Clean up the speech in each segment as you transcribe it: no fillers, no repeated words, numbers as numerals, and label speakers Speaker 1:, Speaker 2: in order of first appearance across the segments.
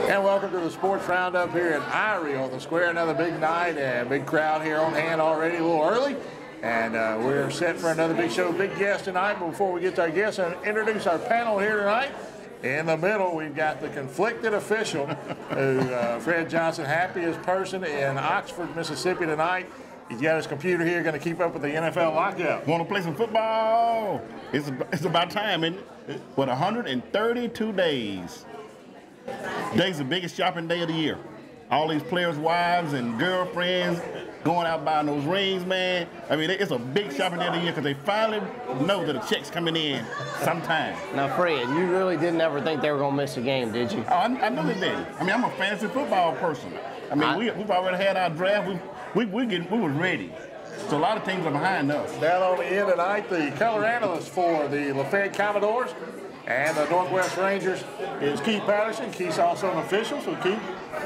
Speaker 1: And welcome to the Sports Roundup here in Erie on the Square. Another big night and big crowd here on hand already, a little early. And we're set for another big show, big guest tonight. But before we get to our guests and introduce our panel here tonight, in the middle we've got the conflicted official, who Fred Johnson, happiest person in Oxford, Mississippi tonight. He's got his computer here, going to keep up with the NFL lockout.
Speaker 2: Want to play some football? It's about time, isn't it? What, 132 days. Today's the biggest shopping day of the year. All these players' wives and girlfriends going out buying those rings, man. I mean, it's a big shopping day of the year because they finally know that a check's coming in sometime.
Speaker 3: Now, Fred, you really didn't ever think they were going to miss a game, did you?
Speaker 2: Oh, I know they didn't. I mean, I'm a fantasy football person. I mean, we've already had our draft. We were ready. So a lot of teams are behind us.
Speaker 1: Down on the end tonight, the color analyst for the Lafayette Commodores and the Northwest Rangers is Keith Patterson. Keith's also an official, so Keith,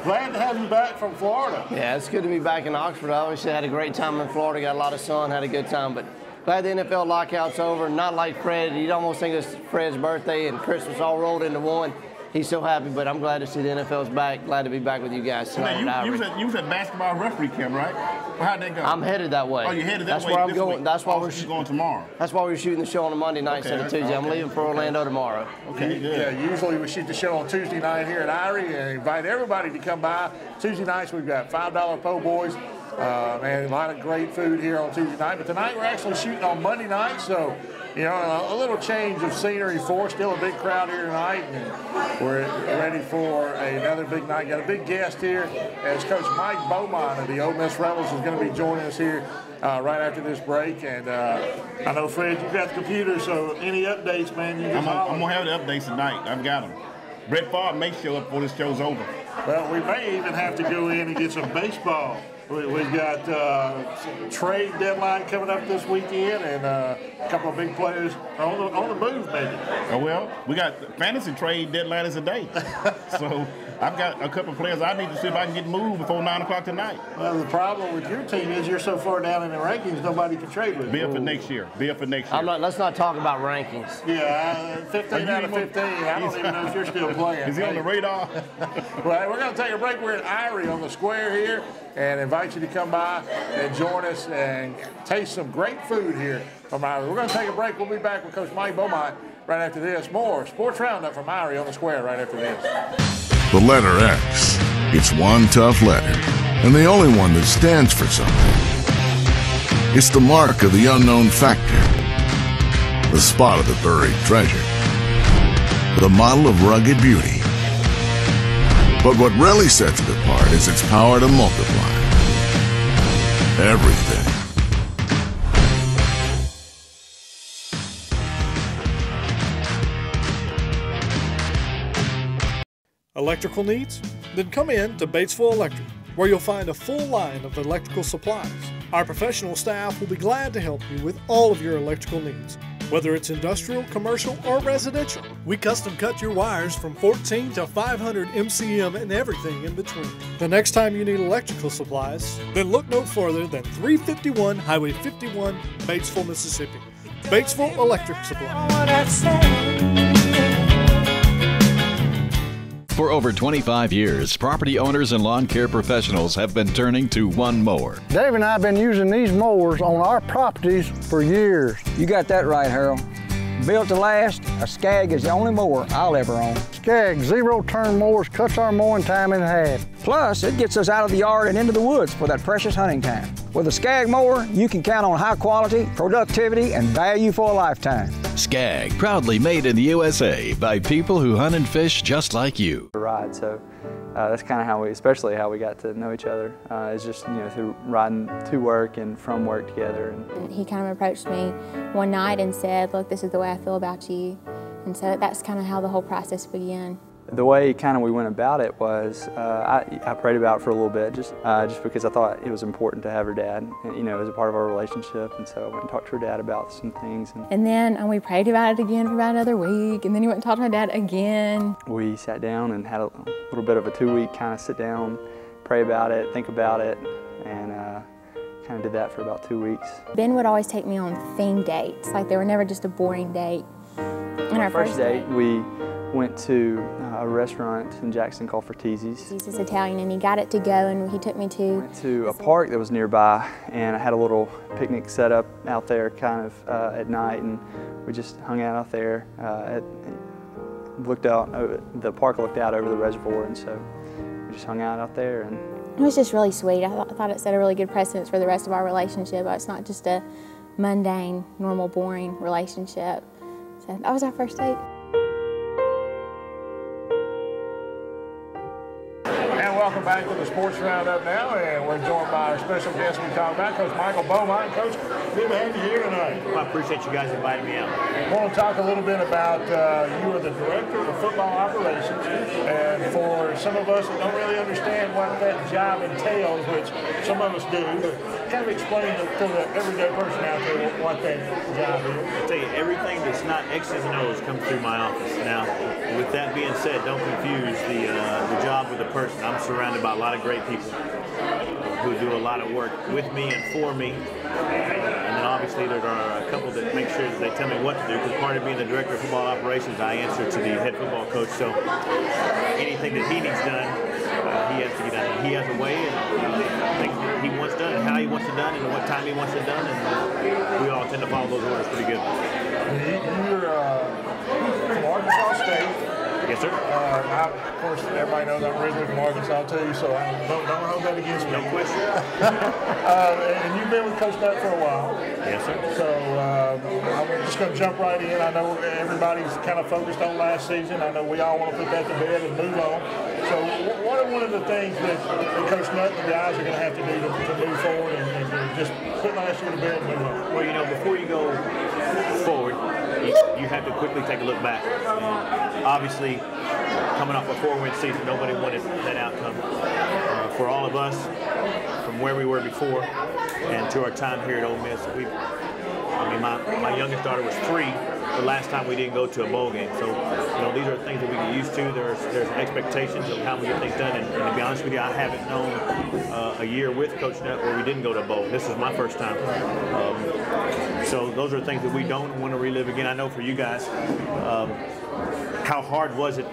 Speaker 1: glad to have you back from Florida.
Speaker 3: Yeah, it's good to be back in Oxford. I obviously had a great time in Florida, got a lot of sun, had a good time, but glad the NFL lockout's over. Not like Fred. You'd almost think it's Fred's birthday and Christmas all rolled into one. He's so happy, but I'm glad to see the NFL's back. Glad to be back with you guys tonight.
Speaker 2: Now, you was at basketball referee camp, right? Well, how'd that go?
Speaker 3: I'm headed that way.
Speaker 2: Oh, you're headed that way.
Speaker 3: That's where I'm going. That's why we're
Speaker 2: going tomorrow.
Speaker 3: That's why we're shooting the show on a Monday night instead of Tuesday. I'm leaving for Orlando tomorrow.
Speaker 2: Okay, good.
Speaker 1: Yeah, usually we shoot the show on Tuesday night here at Erie and invite everybody to come by. Tuesday nights we've got $5 po' boys. And a lot of great food here on Tuesday night. But tonight we're actually shooting on Monday night, so you know, a little change of scenery for us. Still a big crowd here tonight, and we're ready for another big night. Got a big guest here as Coach Mike Beaumont of the Ole Miss Rebels is going to be joining us here right after this break. And I know, Fred, you've got the computer, so any updates, man?
Speaker 2: I'm going to have the updates tonight. I've got them. Brett Favre may show up before this show's over.
Speaker 1: Well, we may even have to go in and get some baseball. We've got some trade deadline coming up this weekend, and a couple of big players on the move, maybe.
Speaker 2: Oh, well, we got fantasy trade deadline is a day. So I've got a couple of players I need to see if I can get moved before 9 o'clock tonight.
Speaker 1: Well, the problem with your team is you're so far down in the rankings, nobody can trade with you.
Speaker 2: Be up for next year. Be up for next year.
Speaker 3: Let's not talk about rankings.
Speaker 1: Yeah, 15 out of 15. I don't even know if you're still playing.
Speaker 2: Is he on the radar?
Speaker 1: Well, we're going to take a break. We're at Erie on the Square here, and invite you to come by and join us and taste some great food here from Erie. We're going to take a break. We'll be back with Coach Mike Beaumont right after this. More Sports Roundup from Erie on the Square right after this.
Speaker 4: The letter X. It's one tough letter, and the only one that stands for something. It's the mark of the unknown factor, the spot of the buried treasure, the model of rugged beauty. But what really sets it apart is its power to multiply everything.
Speaker 5: Electrical needs? Then come in to Batesville Electric, where you'll find a full line of electrical supplies. Our professional staff will be glad to help you with all of your electrical needs, whether it's industrial, commercial, or residential. We custom cut your wires from 14 to 500 MCM and everything in between. The next time you need electrical supplies, then look no further than 351 Highway 51, Batesville, Mississippi. Batesville Electric Supply.
Speaker 6: For over 25 years, property owners and lawn care professionals have been turning to one mower.
Speaker 7: Dave and I have been using these mowers on our properties for years.
Speaker 8: You got that right, Harold. Built to last, a Skag is the only mower I'll ever own.
Speaker 7: Skag zero-turn mowers cuts our mowing time in half.
Speaker 8: Plus, it gets us out of the yard and into the woods for that precious hunting time. With a Skag mower, you can count on high quality, productivity, and value for a lifetime.
Speaker 6: Skag, proudly made in the USA by people who hunt and fish just like you.
Speaker 9: Ride, so that's kind of how especially how we got to know each other, is just, you know, through riding to work and from work together.
Speaker 10: And he kind of approached me one night and said, look, this is the way I feel about you. And so that's kind of how the whole process began.
Speaker 9: The way kind of we went about it was I prayed about it for a little bit, just because I thought it was important to have her dad, you know, as a part of our relationship. And so I went and talked to her dad about some things.
Speaker 10: And then we prayed about it again for about another week. And then he went and talked to my dad again.
Speaker 9: We sat down and had a little bit of a 2-week kind of sit down, pray about it, think about it, and kind of did that for about 2 weeks.
Speaker 10: Ben would always take me on theme dates. Like they were never just a boring date. And our
Speaker 9: first date, we went to a restaurant in Jackson called Frattesi's.
Speaker 10: He's Italian, and he got it to go, and he took me
Speaker 9: to a park that was nearby, and I had a little picnic set up out there kind of at night, and we just hung out there. Looked out, the park looked out over the reservoir, and so we just hung out there. And
Speaker 10: it was just really sweet. I thought it set a really good precedence for the rest of our relationship. It's not just a mundane, normal, boring relationship. So that was our first date.
Speaker 1: And welcome back to the Sports Roundup now, and we're joined by our special guest we talked about, Coach Michael Beaumont. Coach, good to have you here tonight.
Speaker 11: Well, I appreciate you guys inviting me out.
Speaker 1: I want to talk a little bit about you are the director of football operations, and for some of us that don't really understand what that job entails, which some of us do, but kind of explain to the everyday person out there what that job is.
Speaker 11: I'll tell you, everything that's not X's and O's comes through my office. Now, with that being said, don't confuse the job with the person. I'm surrounded by a lot of great people who do a lot of work with me and for me. And then obviously there are a couple that make sure that they tell me what to do, because part of being the director of football operations, I answer to the head football coach. So anything that he needs done, he has to get done. He has a way and things that he wants done and how he wants it done and what time he wants it done, and we all tend to follow those orders pretty good.
Speaker 1: You're from Arkansas State.
Speaker 11: Yes, sir.
Speaker 1: Of course, everybody knows I'm originally from Arkansas too, so I don't hold that against me.
Speaker 11: No question.
Speaker 1: And you've been with Coach Nutt for a while.
Speaker 11: Yes, sir.
Speaker 1: So I'm just going to jump right in. I know everybody's kind of focused on last season. I know we all want to put that to bed and move on. So what are one of the things that Coach Nutt and the guys are going to have to do to move forward and just put last year to bed and move on?
Speaker 11: Well, you know, before you go forward, you have to quickly take a look back. And obviously, coming off a 4-win season, nobody wanted that outcome. For all of us, from where we were before and to our time here at Ole Miss, my youngest daughter was 3 the last time we didn't go to a bowl game. So, you know, these are things that we get used to. There's expectations of how we get things done. And to be honest with you, I haven't known a year with Coach Nutt where we didn't go to a bowl. This is my first time. So those are things that we don't want to relive again. I know for you guys, how hard was it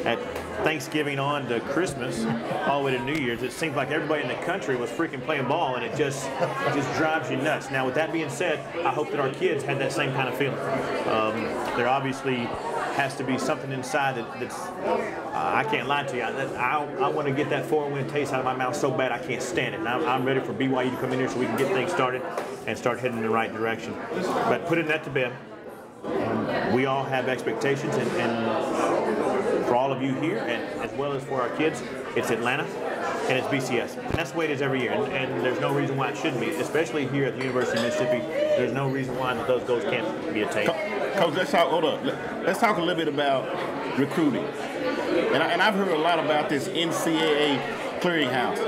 Speaker 11: at Thanksgiving on to Christmas, all the way to New Year's? It seems like everybody in the country was freaking playing ball, and it just drives you nuts. Now, with that being said, I hope that our kids had that same kind of feeling. There obviously has to be something inside that's I can't lie to you. I want to get that 4-win taste out of my mouth so bad I can't stand it. And I'm ready for BYU to come in here so we can get things started and start heading in the right direction. But putting that to bed, we all have expectations, and for all of you here, and as well as for our kids, it's Atlanta and it's BCS. And that's the way it is every year, and there's no reason why it shouldn't be, especially here at the University of Mississippi. There's no reason why those goals can't be attained.
Speaker 2: Coach, let's talk a little bit about recruiting. And I've heard a lot about this NCAA clearinghouse.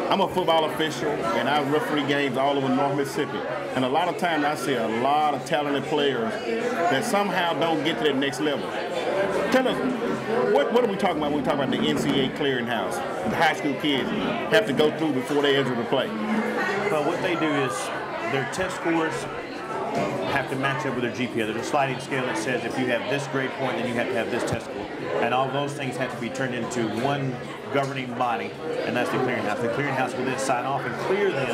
Speaker 2: I'm a football official, and I referee games all over North Mississippi. And a lot of times I see a lot of talented players that somehow don't get to that next level. Tell us, what are we talking about when we talk about the NCAA clearinghouse? The high school kids have to go through before they enter the play.
Speaker 11: Well, what they do is their test scores have to match up with their GPA. There's a sliding scale that says if you have this grade point, then you have to have this test score. And all those things have to be turned into one governing body, and that's the clearinghouse. The clearinghouse will then sign off and clear them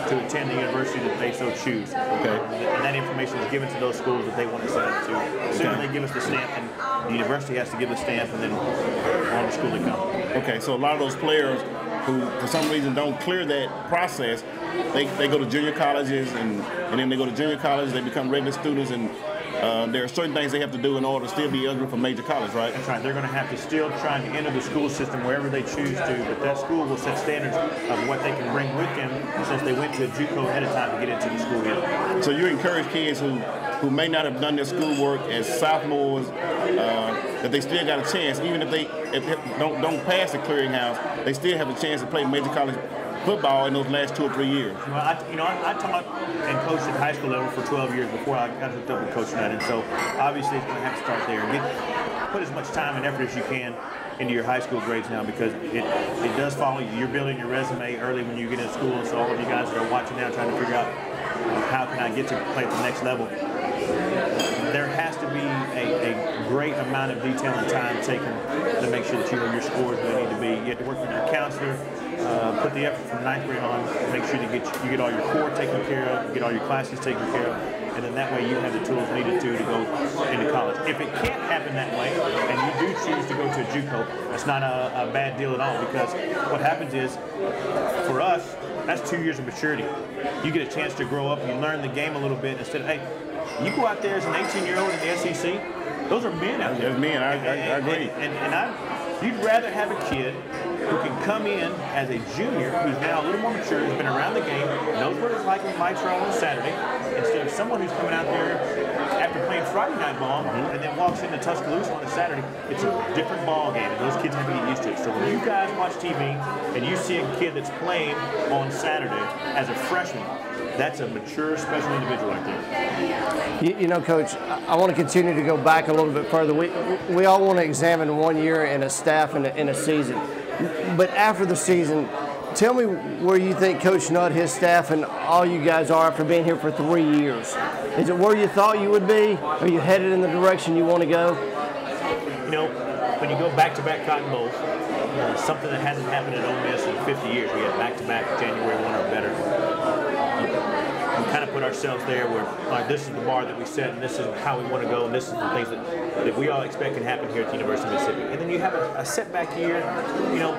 Speaker 11: to attend the university that they so choose. Okay. And that information is given to those schools that they want to send it to. As soon as they give us the stamp, and the university has to give the stamp, and then on the school they come.
Speaker 2: Okay, so a lot of those players who for some reason don't clear that process, they go to junior colleges, and then they go to junior college, they become regular students, and there are certain things they have to do in order to still be eligible for major college, right?
Speaker 11: That's right. They're going to have to still try to enter the school system wherever they choose to, but that school will set standards of what they can bring with them since they went to a JUCO ahead of time to get into the school year.
Speaker 2: So you encourage kids who may not have done their schoolwork as sophomores, that they still got a chance, even if they don't pass the clearinghouse, they still have a chance to play major college football in those last 2 or 3 years.
Speaker 11: Well, I taught and coached at high school level for 12 years before I got hooked up with Coach Nutt, and so obviously it's going to have to start there and put as much time and effort as you can into your high school grades now, because it does follow you. You're building your resume early when you get into school, and so all of you guys that are watching now trying to figure out how can I get to play at the next level, there has to be a great amount of detail and time taken to make sure that you know your scores where they need to be. You have to work with your counselor, put the effort from 9th grade on, make sure you get all your core taken care of, you get all your classes taken care of, and then that way you have the tools needed to go into college. If it can't happen that way, and you do choose to go to a JUCO, that's not a bad deal at all, because what happens is, for us, that's 2 years of maturity. You get a chance to grow up, you learn the game a little bit, instead of, hey, you go out there as an 18-year-old in the SEC, those are men out there.
Speaker 2: There's men, I agree.
Speaker 11: You'd rather have a kid who can come in as a junior, who's now a little more mature, who's been around the game, knows what it's like when lights are on Saturday, instead of someone who's coming out there after playing Friday night ball and then walks into Tuscaloosa on a Saturday. It's a different ball game, and those kids have to get used to it. So when you guys watch TV and you see a kid that's playing on Saturday as a freshman, that's a mature, special individual right there.
Speaker 3: You know, Coach, I want to continue to go back a little bit further. We all want to examine 1 year in a staff in a season. But after the season, tell me where you think Coach Nutt, his staff, and all you guys are after being here for 3 years. Is it where you thought you would be? Are you headed in the direction you want to go?
Speaker 11: You know, when you go back-to-back Cotton Bowls, something that hasn't happened at Ole Miss in 50 years, we had back-to-back January 1 or better. We kind of put ourselves there where, like, this is the bar that we set, and this is how we want to go, and this is the things that we all expect can happen here at the University of Mississippi. And then you have a setback year, you know,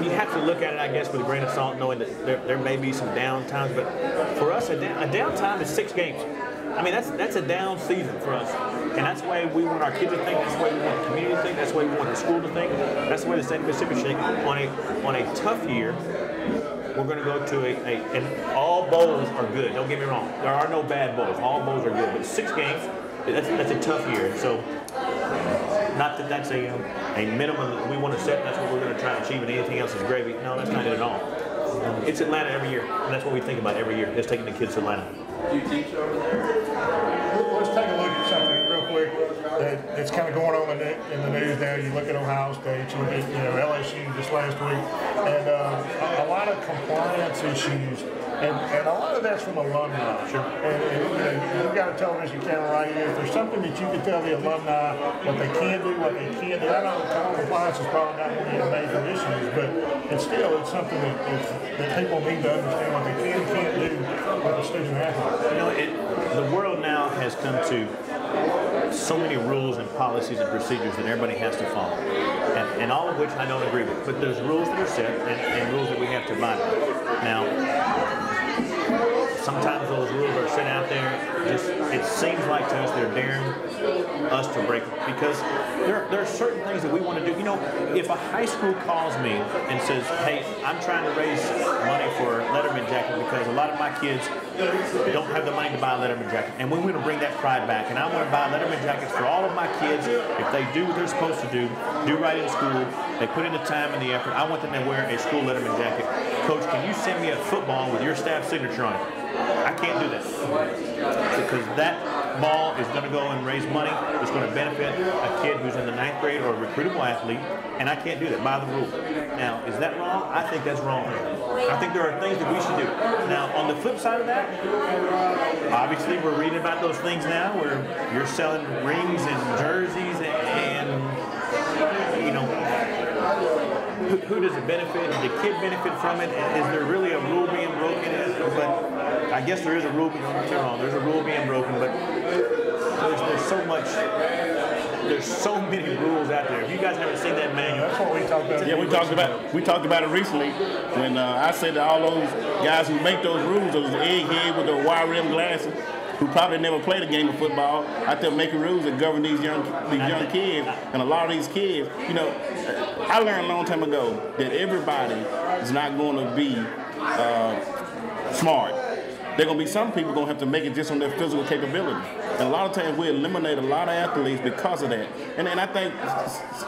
Speaker 11: you have to look at it, I guess, with a grain of salt, knowing that there may be some down times, but for us, a downtime is 6 games. I mean, that's a down season for us. And that's the way we want our kids to think, that's the way we want the community to think, that's the way we want the school to think, that's the way the state of Mississippi should think. On a tough year, we're going to go to and all bowls are good, don't get me wrong. There are no bad bowls, all bowls are good, but 6 games, that's a tough year. So, not that that's a minimum that we want to set, that's what we're going to try to achieve, and anything else is gravy. No, that's not it at all. It's Atlanta every year, and that's what we think about every year, is taking the kids to Atlanta.
Speaker 1: Do you teach over there? Let's take a look at something real quick that's kind of going on in the news now. You look at Ohio State, you look at LSU just last week, and a lot of compliance issues, and a lot of that's from alumni. Sure. And you've got a television camera right here. If there's something that you can tell the alumni what they can do, what they can't do, I know compliance is probably not one of your major issues, but it's something that people need to understand what they can and can't do with the student athlete.
Speaker 11: You know, the world now has come to so many rules and policies and procedures that everybody has to follow, and all of which I don't agree with. But there's rules that are set and rules that we have to abide by. Now, sometimes those rules are set out there, it seems like to us they're daring us to break them, because there are certain things that we want to do. You know, if a high school calls me and says, hey, I'm trying to raise money for Letterman jacket because a lot of my kids don't have the money to buy a Letterman jacket, and we want to bring that pride back, and I want to buy Letterman jackets for all of my kids. If they do what they're supposed to do right in school, they put in the time and the effort, I want them to wear a school Letterman jacket. Coach, can you send me a football with your staff signature on it? I can't do that, because that ball is going to go and raise money. It's going to benefit a kid who's in the 9th grade or a recruitable athlete, and I can't do that by the rule. Now, is that wrong? I think that's wrong. I think there are things that we should do. Now, on the flip side of that, obviously we're reading about those things now where you're selling rings and jerseys and you know, who does it benefit? Does the kid benefit from it? Is there really a rule being broken? But I guess there is a rule being broken. There's a rule being broken, but there's so much. There's so many rules out there. If you guys haven't seen that manual, that's what we talked about.
Speaker 2: Yeah, we talked about it recently when I said that all those guys who make those rules, those egghead with the wire rim glasses, who probably never played a game of football, out there making rules that govern these young kids. And a lot of these kids, you know, I learned a long time ago that everybody is not going to be smart. There are going to be some people going to have to make it just on their physical capability. And a lot of times we eliminate a lot of athletes because of that. And I think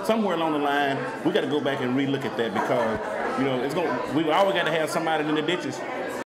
Speaker 2: somewhere along the line, we got to go back and relook at that, because, you know, we always got to have somebody in the ditches